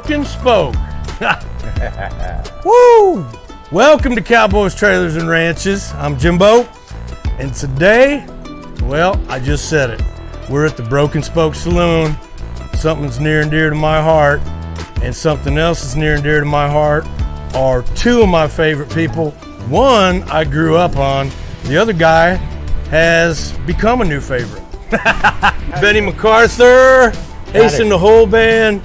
Broken Spoke. Woo! Welcome to Cowboys, Trailers, and Ranches. I'm Jimbo, and today, well, I just said it. We're at the Broken Spoke Saloon. Something's near and dear to my heart, and something else that's near and dear to my heart are two of my favorite people. One I grew up on. The other guy has become a new favorite. Benny Macarthur, Ace in the Hole Band,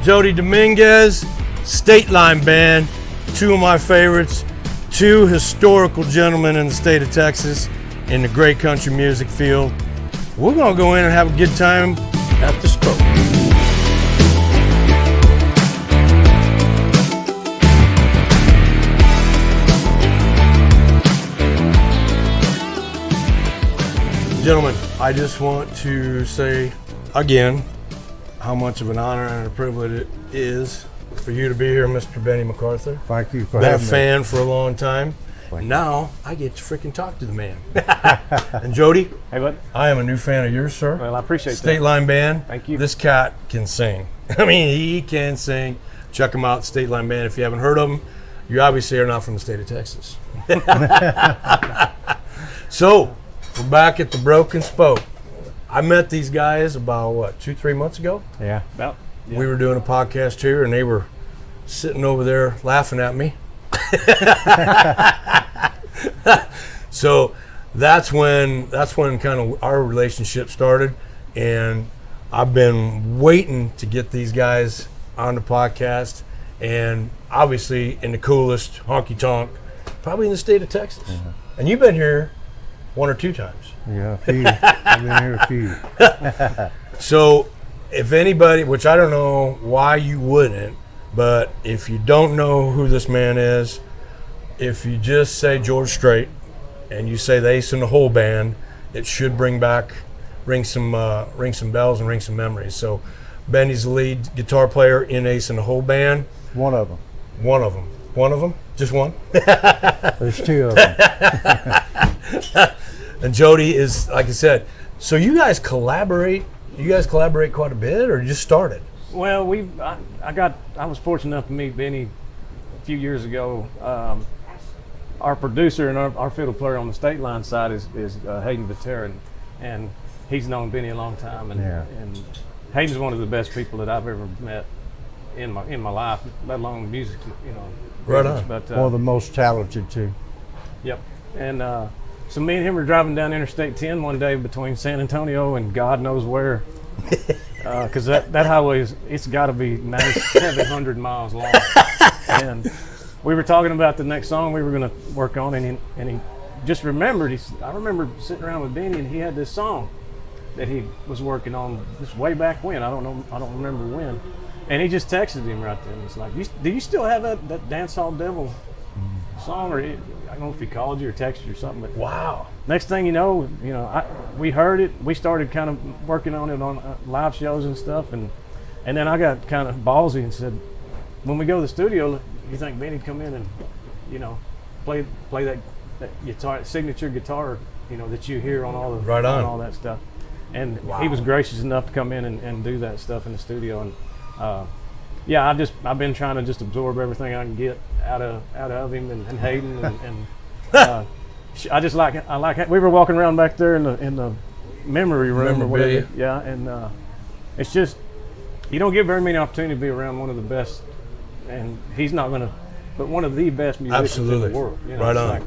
Jody Dominguez, State Line Band, two of my favorites, two historical gentlemen in the state of Texas in the great country music field. We're gonna go in and have a good time at the Spoke. Gentlemen, I just want to say again how much of an honor and a privilege it is for you to be here, Mr. Benny Macarthur. Thank you for having me. Been a fan for a long time. Now I get to freaking talk to the man. And Jody, hey bud, I am a new fan of yours, sir. Well, I appreciate that. State Line Band. Thank you. This cat can sing. I mean, he can sing. Check him out, State Line Band. If you haven't heard of him, you obviously are not from the state of Texas. So, we're back at the Broken Spoke. I met these guys about, 2-3 months ago? Yeah. About. Yeah. We were doing a podcast here, and they were sitting over there laughing at me. So that's when kind of our relationship started, and I've been waiting to get these guys on the podcast, and obviously in the coolest honky tonk, probably in the state of Texas. Mm-hmm. And you've been here 1 or 2 times. Yeah, a few. I've been here a few. So if anybody, which I don't know why you wouldn't, but if you don't know who this man is, if you just say George Strait and you say the Ace in the Hole Band, it should ring some bells and ring some memories. So Benny's the lead guitar player in Ace in the Hole Band. One of them. One of them? Just one? There's 2 of them. And Jody is, like I said, so you guys collaborate quite a bit, or you just started? Well, I was fortunate enough to meet Benny a few years ago. Our producer and our fiddle player on the State Line side is Hayden Veteran, and he's known Benny a long time. And Hayden's one of the best people that I've ever met in my life, let alone music, Right on. But, one of the most talented too. Yep. And so me and him were driving down Interstate 10 one day between San Antonio and God knows where, because that highway it's got to be 9,700 miles long. And we were talking about the next song we were going to work on, and he just remembered. I remember sitting around with Benny, and he had this song that he was working on this way back when. I don't remember when. And he just texted him right then. It's like, do you still have that Dancehall Devil song? Or I don't know if he called you or texted you or something. But Wow. next thing you know, we heard it. We started kind of working on it on live shows and stuff. And then I got kind of ballsy and said, when we go to the studio, you think Benny'd come in and, play that guitar, signature guitar, that you hear on all the on all that stuff. And he was gracious enough to come in and do that stuff in the studio. And I've been trying to just absorb everything I can get out of him and Hayden and I like we were walking around back there in the memory room or whatever. Yeah, and it's just you don't get very many opportunities to be around one of the best, and he's not gonna, but one of the best musicians in the world. Right on.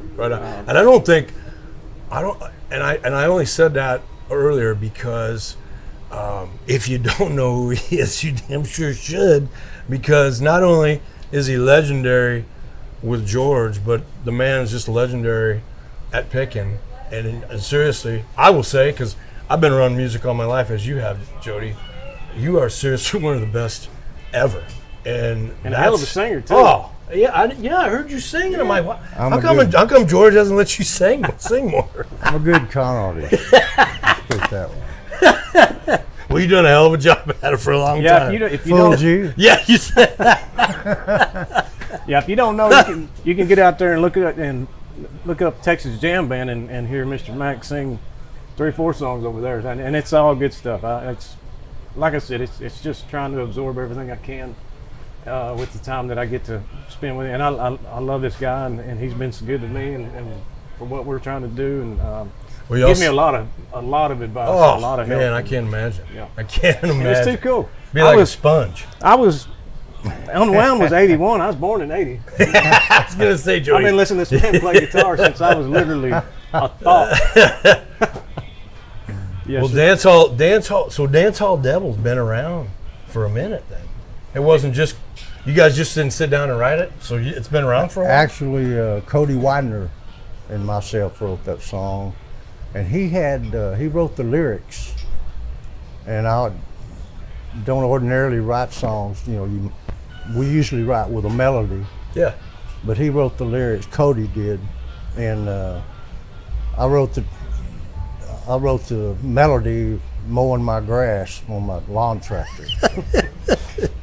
And I only said that earlier because if you don't know who he is, you damn sure should, because not only is he legendary with George, but the man is just legendary at picking. And seriously, I will say, because I've been around music all my life, as you have, Jody, you are seriously one of the best ever. And a hell of a singer too. Oh, yeah, I heard you singing. Yeah. I'm like, what? How come George doesn't let you sing more? I'm a good con artist. Let's put it that way. Well, you've done a hell of a job at it for a long time. If you don't, yeah, you said. Yeah, if you don't know, you can get out there and look up Texas Jam Band and hear Mr. Mac sing 3 or 4 songs over there, and it's all good stuff. It's like I said, it's just trying to absorb everything I can with the time that I get to spend with him. And I love this guy, and he's been so good to me, and for what we're trying to do, and give me a lot of advice, a lot of help. Man, I can't imagine. Yeah. I can't imagine. It's too cool. Be like a sponge. Unwound was 81. I was born in 80. I was gonna say, Jody. I've been listening to this man play guitar since I was literally a thought. Yes, Well, Dancehall Devil's been around for a minute then. It wasn't just, you guys just didn't sit down and write it? So it's been around for a while? Actually, Cody Widener and myself wrote that song, and he wrote the lyrics. And I don't ordinarily write songs, we usually write with a melody. Yeah. But he wrote the lyrics, Cody did, and I wrote the melody mowing my grass on my lawn tractor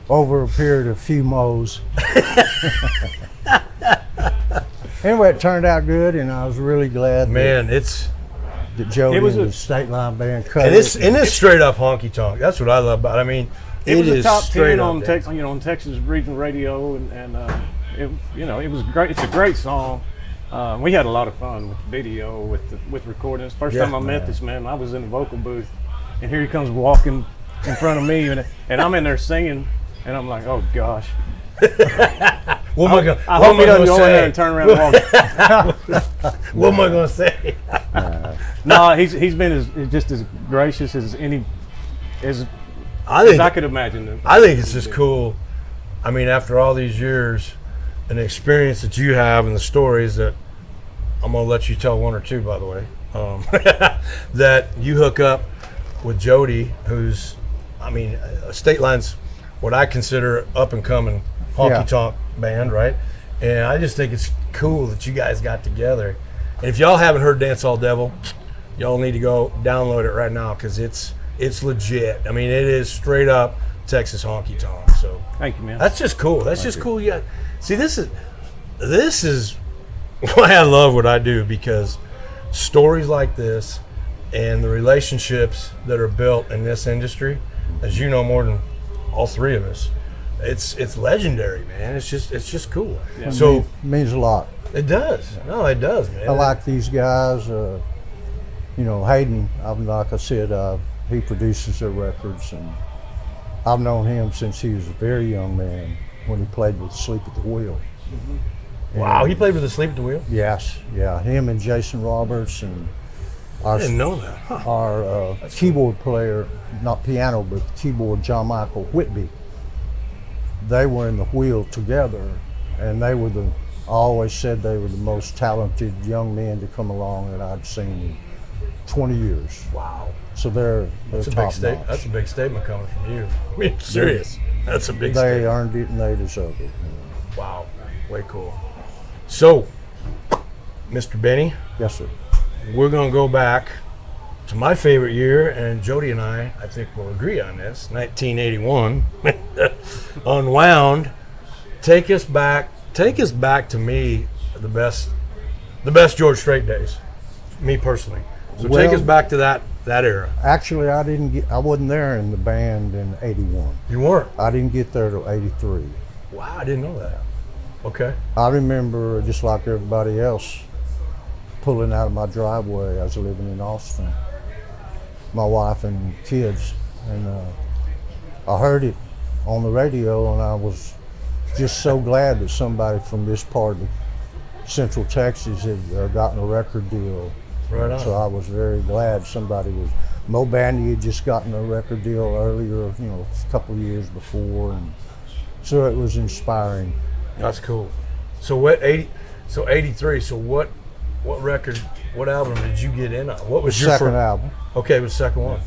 over a period of few mows. Anyway, it turned out good, and I was really glad. Man, that Jody and the State Line Band cut and it. it's straight up honky tonk. That's what I love about it. I mean, it was a is top straight 10 up on there. on Texas regional radio, and it was great. It's a great song. We had a lot of fun with video, with recordings. First time I met this man, I was in the vocal booth, and here he comes walking in front of me, and I'm in there singing, and I'm like, oh gosh. What am I going I hope he doesn't go in there and turn around and walk. What am I going to say? No, he's been just as gracious as I could imagine. I think it's just cool. I mean, after all these years and the experience that you have and the stories that I'm going to let you tell one or two, by the way, that you hook up with Jody, who's, I mean, State Line's what I consider up and coming honky tonk band, right? And I just think it's cool that you guys got together. And if y'all haven't heard Dancehall Devil, y'all need to go download it right now, because it's legit. I mean, it is straight up Texas honky tonk. So thank you, man. that's just cool. That's just cool. Yeah. See, this is why I love what I do, because stories like this and the relationships that are built in this industry, as you know more than all three of us, it's legendary, man. It's just cool. Yeah. So It means a lot. it does. No, it does, man. I like these guys. Hayden, like I said, he produces their records, and I've known him since he was a very young man when he played with Sleep at the Wheel. Mm-hmm. Wow, he played with Asleep at the Wheel? Yes, yeah. Him and Jason Roberts and I didn't know that. Huh. our keyboard player, not piano, but keyboard, John Michael Whitby. They were in the Wheel together, and I always said they were the most talented young men to come along that I'd seen in 20 years. Wow. So they're That's a top big statement. notch. That's a big statement coming from you. I mean, serious. That's a big They statement. earned it and they deserve it. Wow. Way cool. So, Mr. Benny, Yes, sir. we're going to go back to my favorite year, and Jody and I think will agree on this, 1981. Unwound. Take us back to me, the best George Strait days, me personally. So take Well, us back to that era. Actually, I wasn't there in the band in 81. You weren't? I didn't get there till 83. Wow, I didn't know that. Okay. I remember, just like everybody else, pulling out of my driveway. I was living in Austin, my wife and kids, and I heard it on the radio, and I was just so glad that somebody from this part of Central Texas had gotten a record deal. Right on. So I was very glad somebody was. Mo Bandy had just gotten a record deal earlier, a couple of years before, and so it was inspiring. That's cool. So 83. So what record, what album did you get in on? What was your Second first album. Okay, it was the second one.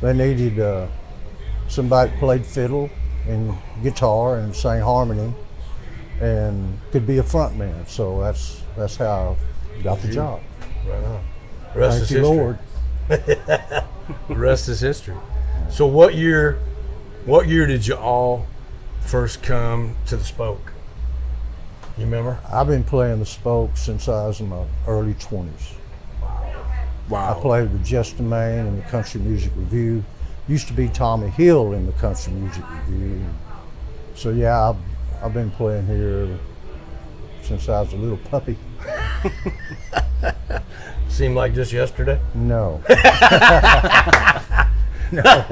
They needed somebody that played fiddle and guitar and sang harmony and could be a front man. So that's how I got the job. Right on. The rest is Thank you, history. Lord. The rest is history. So what year did you all first come to the Spoke? You remember? I've been playing the Spoke since I was in my early 20s. Wow. I played with Just Maine in the Country Music Review. Used to be Tommy Hill in the Country Music Review. So yeah, I've been playing here since I was a little puppy. Seemed like just yesterday. No. No.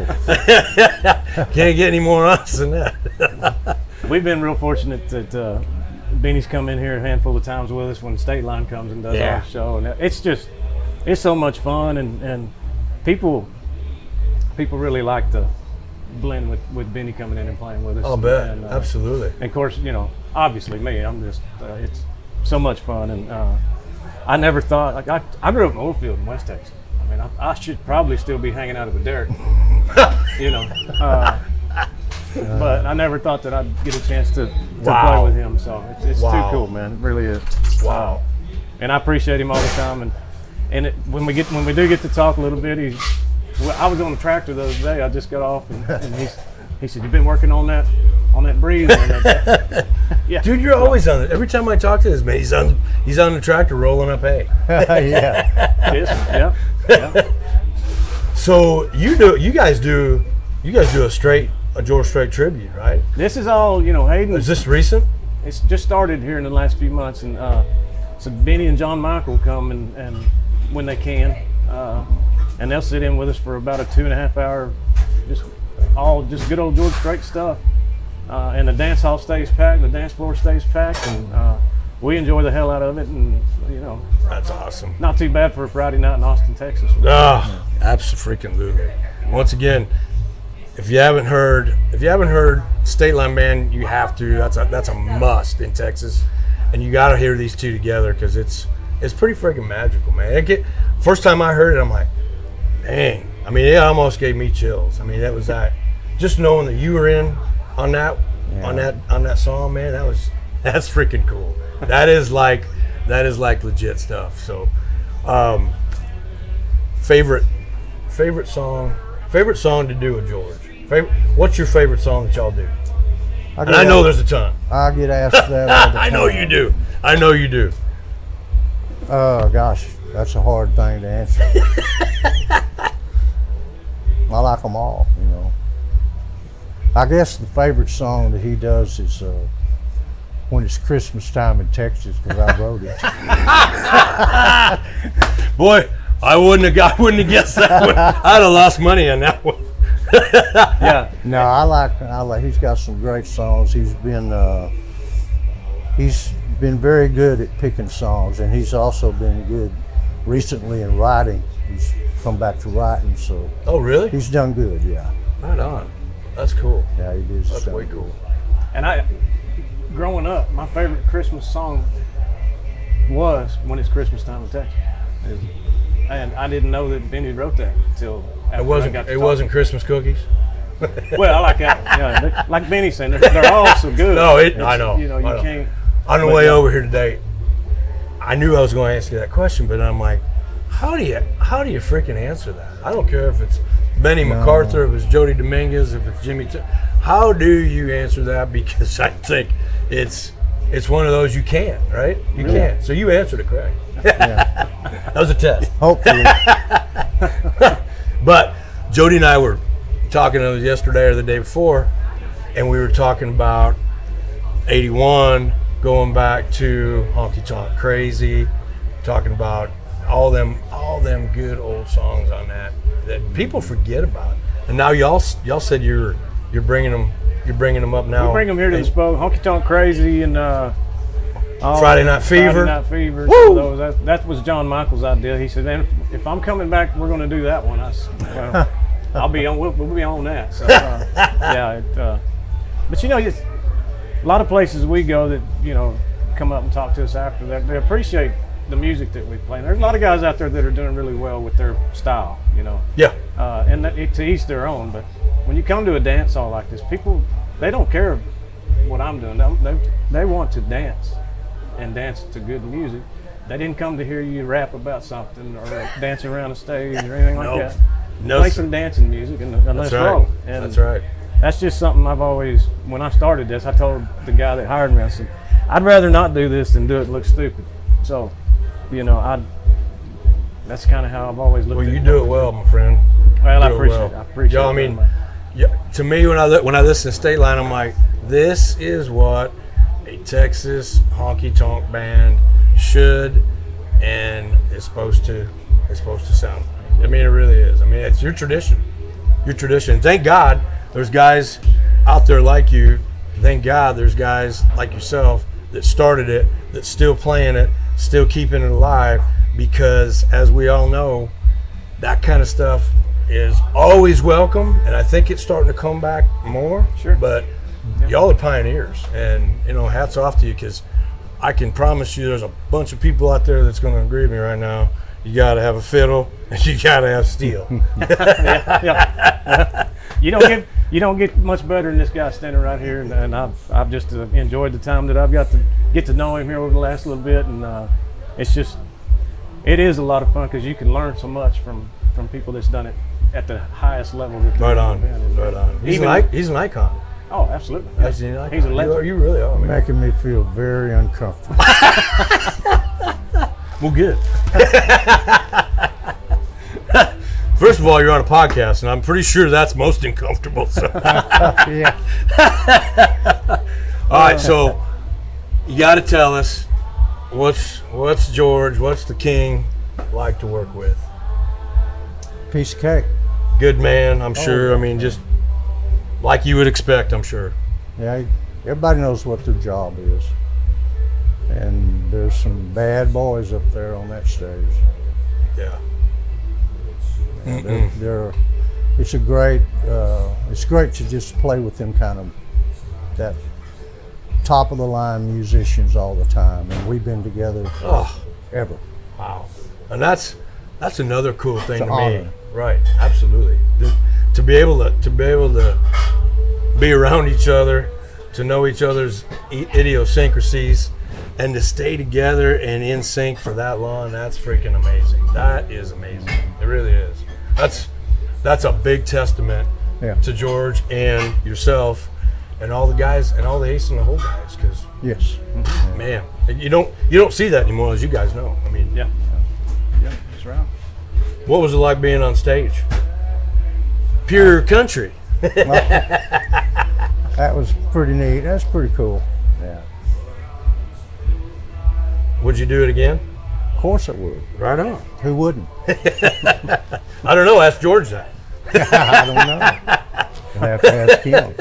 Can't get any more honest than that. We've been real fortunate that Benny's come in here a handful of times with us when State Line comes and does our show, and it's so much fun, and people really like to blend with Benny coming in and playing with us. I'll bet. And, Absolutely. And of course, obviously me, I'm just it's so much fun, and I never thought, like I grew up in Oilfield in West Texas. I mean, I should probably still be hanging out of a derrick, but I never thought that I'd get a chance to play with him. So it's too cool, man. It really is. Wow. And I appreciate him all the time. And when we do get to talk a little bit, I was on the tractor the other day. I just got off, and he said, "You've been working on that breeze." Yeah, dude, you're always on it. Every time I talk to this man, he's on the tractor rolling up hay. Yeah. Yeah. So you guys do a George Strait tribute, right? This is all Hayden. Is this recent? It's just started here in the last few months, and so Benny and John Michael come and when they can, and they'll sit in with us for about a 2.5 hour, just good old George Strait stuff, and the dance hall stays packed, the dance floor stays packed, and we enjoy the hell out of it, and That's awesome. not too bad for a Friday night in Austin, Texas. Absolutely. Once again, if you haven't heard State Line Band, you have to. That's a must in Texas, and you got to hear these two together because it's pretty freaking magical, man. First time I heard it, I'm like, dang. I mean, it almost gave me chills. I mean, that was that. Just knowing that you were in on that song, man. That's freaking cool. That is like legit stuff. So, favorite song to do with George. What's your favorite song that y'all do? I know there's a ton. I get asked that all the time. I know you do. Oh gosh, that's a hard thing to answer. I like them all, I guess the favorite song that he does is When It's Christmas Time in Texas, because I wrote it. Boy, I wouldn't have guessed that one. I'd have lost money on that one. Yeah. No, I like. He's got some great songs. He's been very good at picking songs, and he's also been good recently in writing. He's come back to writing, so. Oh, really? He's done good, yeah. Right on. That's cool. Yeah, he did. That's way cool. And growing up, my favorite Christmas song was When It's Christmas Time in Texas. And I didn't know that Benny wrote that until after It wasn't Christmas cookies. Well, I like that. Yeah, like Benny said, they're all so good. No, I know. You can't. On the way over here today, I knew I was going to ask you that question, but I'm like, how do you freaking answer that? I don't care if it's Benny Macarthur, if it's Jody Dominguez, if it's Jimmy. How do you answer that? Because I think it's one of those you can't, right? You can't. So you answered it correct. Yeah. That was a test. Hopefully. But Jody and I were talking yesterday or the day before, and we were talking about 81, going back to Honky Tonk Crazy, talking about all them good old songs on that people forget about. And now y'all said you're bringing them up now. We bring them here to the Spoke. Honky Tonk Crazy and Friday Night Fever. Friday Night Fever. Woo! So that was John Michael's idea. He said, "Man, if I'm coming back, we're going to do that one." I'll be on. We'll be on that. So but a lot of places we go that come up and talk to us after that. They appreciate the music that we play. And there's a lot of guys out there that are doing really well with their style. Yeah. And to each their own. But when you come to a dance hall like this, people, they don't care what I'm doing. They want to dance and dance to good music. They didn't come to hear you rap about something or dance around a stage or anything like that. Play some dancing music and let's roll. And that's right. That's just something I've always, when I started this, I told the guy that hired me, I said, I'd rather not do this than do it look stupid. So, that's kind of how I've always looked at it. Well, you do it well, my friend. Well, I appreciate it. To me, when I listen to State Line, I'm like, This is what a Texas honky tonk band should and is supposed to sound like. I mean, it really is. I mean, it's your tradition. Your tradition. Thank God there's guys out there like you. Thank God there's guys like yourself that started it, that's still playing it, still keeping it alive, because as we all know, that kind of stuff is always welcome, and I think it's starting to come back more. Sure. But y'all are pioneers, and hats off to you, because I can promise you there's a bunch of people out there that's going to agree with me right now. You got to have a fiddle and you got to have steel. Yeah. You don't get much better than this guy standing right here, and I've just enjoyed the time that I've got to get to know him here over the last little bit, and it is a lot of fun because you can learn so much from people that's done it at the highest level. Right on. He's an icon. Oh, absolutely. Yeah. He's a legend. You really are, man. Making me feel very uncomfortable. Well, good. First of all, you're on a podcast, and I'm pretty sure that's most uncomfortable. So. Yeah. All right, so you got to tell us what's George, what's the King like to work with? Piece of cake. Good man, I'm sure. I mean, just like you would expect, I'm sure. Yeah, everybody knows what their job is. And there's some bad boys up there on that stage. Yeah. And it's great to just play with them kind of that top of the line musicians all the time, and we've been together forever. Wow. And that's another cool thing to me. Honor. Right, absolutely. To be able to be around each other, to know each other's idiosyncrasies, and to stay together and in sync for that long, that's freaking amazing. That is amazing. It really is. That's a big testament to George and yourself and all the guys and all the Ace in the Hole guys, because Yes. man, you don't see that anymore, as you guys know. I mean, Yeah, that's right. what was it like being on stage? Pure country. That was pretty neat. That's pretty cool. Yeah. Would you do it again? Of course it would. Right on. Who wouldn't? I don't know. Ask George that. I don't know. You'll have to ask him.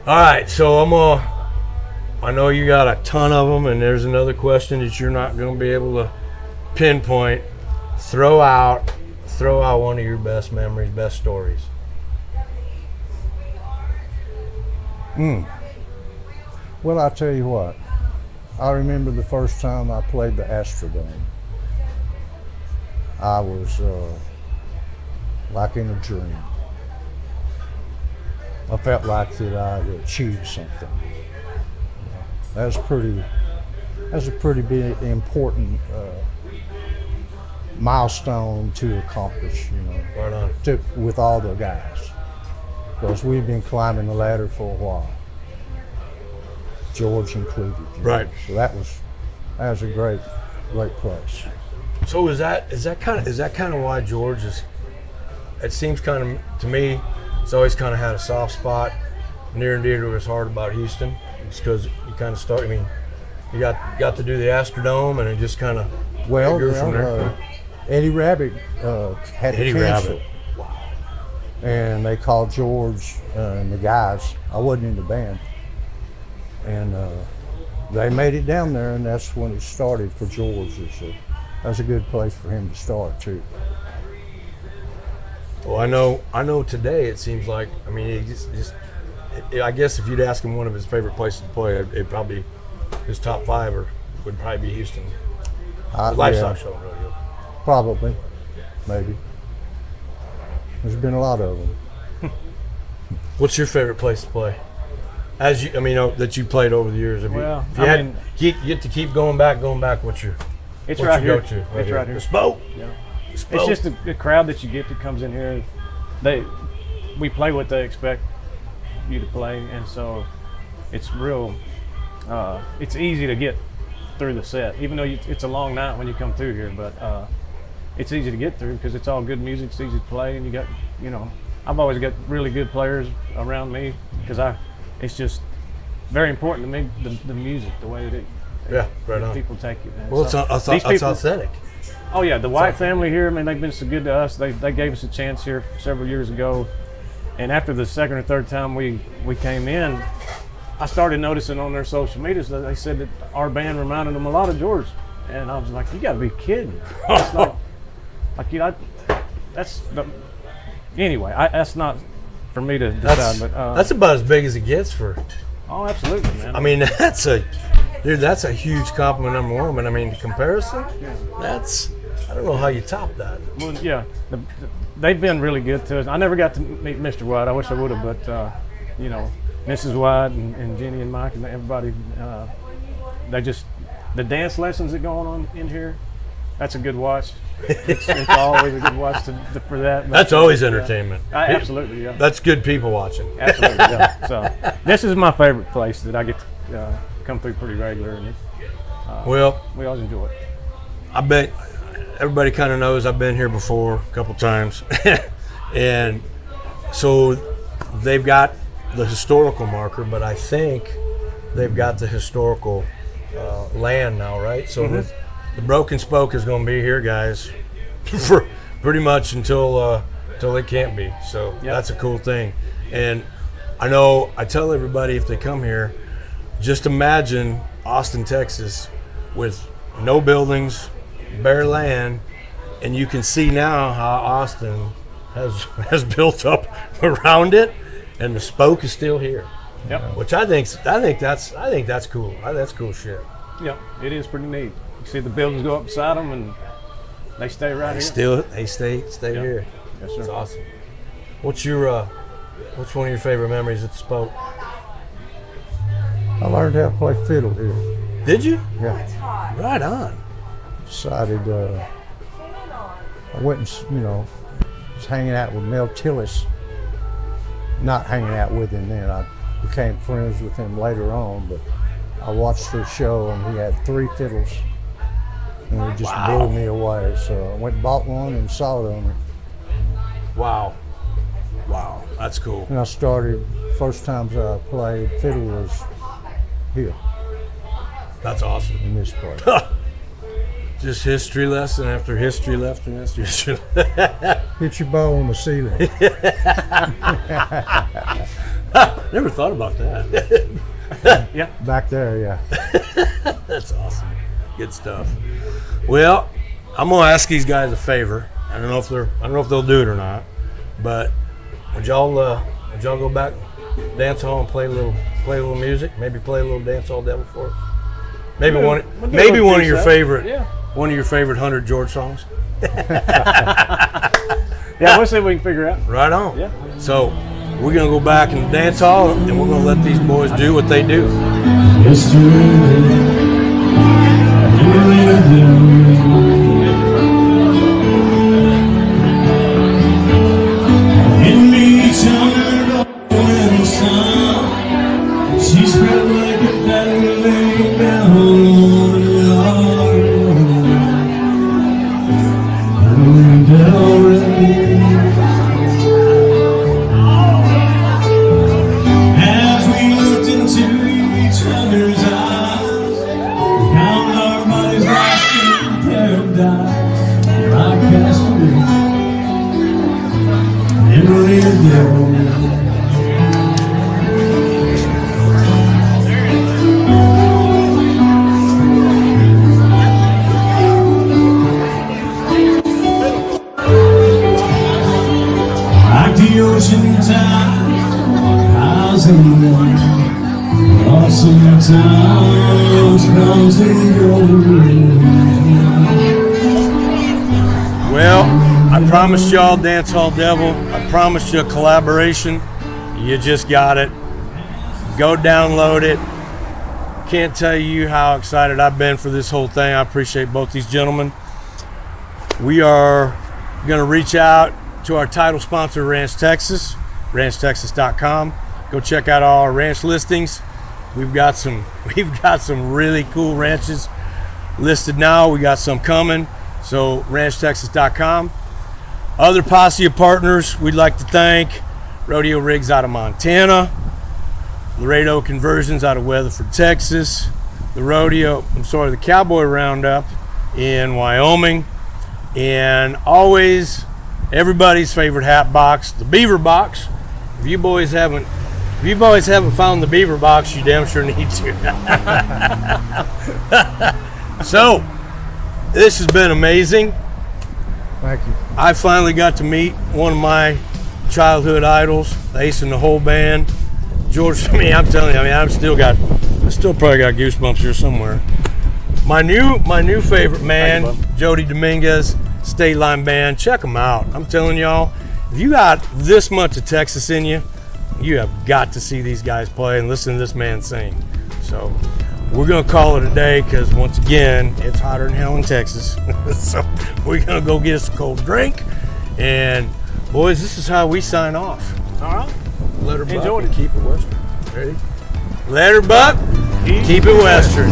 All right, so I know you got a ton of them, and there's another question that you're not going to be able to pinpoint. Throw out one of your best memories, best stories. Well, I'll tell you what. I remember the first time I played the Astrodome. I was like in a dream. I felt like that I'd achieved something. That was a pretty big, important milestone to accomplish, Right on. with all the guys. Because we've been climbing the ladder for a while. George included. Right. So that was a great place. So is that kind of why George is? It seems kind of to me, it's always kind of had a soft spot near and dear to his heart about Houston. It's because you kind of start. I mean, you got to do the Astrodome, and it just kind of grew from there. Eddie Rabbit had Eddie to cancel. Rabbit. Wow. And they called George and the guys. I wasn't in the band. And they made it down there, and that's when it started for George. That was a good place for him to start too. Well, I know. Today it seems like. I mean, I guess if you'd ask him one of his favorite places to play, it probably his top 5 would probably be Houston. Livestock Show and Rodeo. Probably, maybe. There's been a lot of them. What's your favorite place to play? That you played over the years. You get to keep going back. What's your Right here. go-to? It's right here. The Spoke. Yeah. The Spoke. It's just the crowd that you get that comes in here. We play what they expect you to play, and so it's real. It's easy to get through the set, even though it's a long night when you come through here. But it's easy to get through because it's all good music. It's easy to play, and you got I've always got really good players around me because it's just very important to me, the music, the way that people take it. Man. Well, So it's these people- authentic. Oh yeah, the White family here. I mean, they've been so good to us. They gave us a chance here several years ago, and after the second or third time we came in, I started noticing on their social medias that they said that our band reminded them a lot of George, and I was like, you got to be kidding! That's not like, you know, that's the, anyway. That's not for me to decide, but That's about as big as it gets for. oh, absolutely, man. I mean, that's a huge compliment, number one. But I mean, the comparison, I don't know how you top that. Well, yeah, they've been really good to us. I never got to meet Mr. White. I wish I would have, but you know, Mrs. White and Jenny and Mike and everybody, they just, the dance lessons that go on in here, that's a good watch. It's always a good watch for that. That's always entertainment. Absolutely, yeah. That's good people watching. Absolutely, yeah. So this is my favorite place that I get to come through pretty regular, and Well, we always enjoy it. I bet everybody kind of knows I've been here before a couple times. And so they've got the historical marker, but I think they've got the historical land now, right? So the Broken Spoke is going to be here, guys, for pretty much until it can't be. So that's a cool thing. And I know I tell everybody if they come here, just imagine Austin, Texas, with no buildings, bare land, and you can see now how Austin has built up around it, and the Spoke is still here. Yep. Which I think that's cool. That's cool shit. Yep. It is pretty neat. You see the buildings go up beside them, and they stay right here. They stay here. Yes, sir. That's awesome. What's one of your favorite memories at the Spoke? I learned how to play fiddle here. Did you? Yeah. Right on. Decided I went and, was hanging out with Mel Tillis. Not hanging out with him then. I became friends with him later on, but I watched the show and he had 3 fiddles. And it just blew me away. So I went and bought one and saw it on it. Wow, that's cool. And I started, first times I played fiddle was here That's awesome. in this place. Just history lesson after history lesson after history. Hit your bow on the ceiling. Never thought about that. Yeah. Back there, yeah. That's awesome. Good stuff. Well, I'm gonna ask these guys a favor. I don't know if they'll do it or not, but would y'all go back dance hall and play a little music? Maybe play a little Dancehall Devil for us. Maybe We'll do a little one of your piece favorite. Yeah. One of your favorite 100 George songs. Yeah, we'll see what we can figure out. Right on. Yeah. So we're gonna go back and dance hall, and we're gonna let these boys do what they do. She's spread like a bed laying down on the as we looked into each other's eyes, we found our bodies lost in paradise. I cast away Emily the devil. The ocean tides, highs and lows, awesome times comes and goes. Well, I promised y'all Dancehall Devil. I promised you a collaboration. You just got it. Go download it. Can't tell you how excited I've been for this whole thing. I appreciate both these gentlemen. We are going to reach out to our title sponsor, Ranch Texas, ranchtexas.com. Go check out all our ranch listings. We've got some really cool ranches listed now. We got some coming. So ranchtexas.com. Other posse of partners we'd like to thank: Rodeo Rigs out of Montana, Laredo conversions out of Weatherford, Texas. The Cowboy Roundup in Wyoming. And always everybody's favorite hat box, the Beaver Box. If you boys haven't found the Beaver Box, you damn sure need to. So, this has been amazing. Thank you. I finally got to meet one of my childhood idols, the ace in the whole band, George. I'm telling you, I still probably got goosebumps here somewhere. My new favorite man, Jody Dominguez, State Line Band. Check them out. I'm telling y'all, if you got this much of Texas in you, you have got to see these guys play and listen to this man sing. So we're gonna call it a day because once again, it's hotter than hell in Texas. So we're gonna go get us a cold drink. And boys, this is how we sign off. All right. Let her buck Enjoy and it. keep it Western. Ready? Let her buck, keep it Western.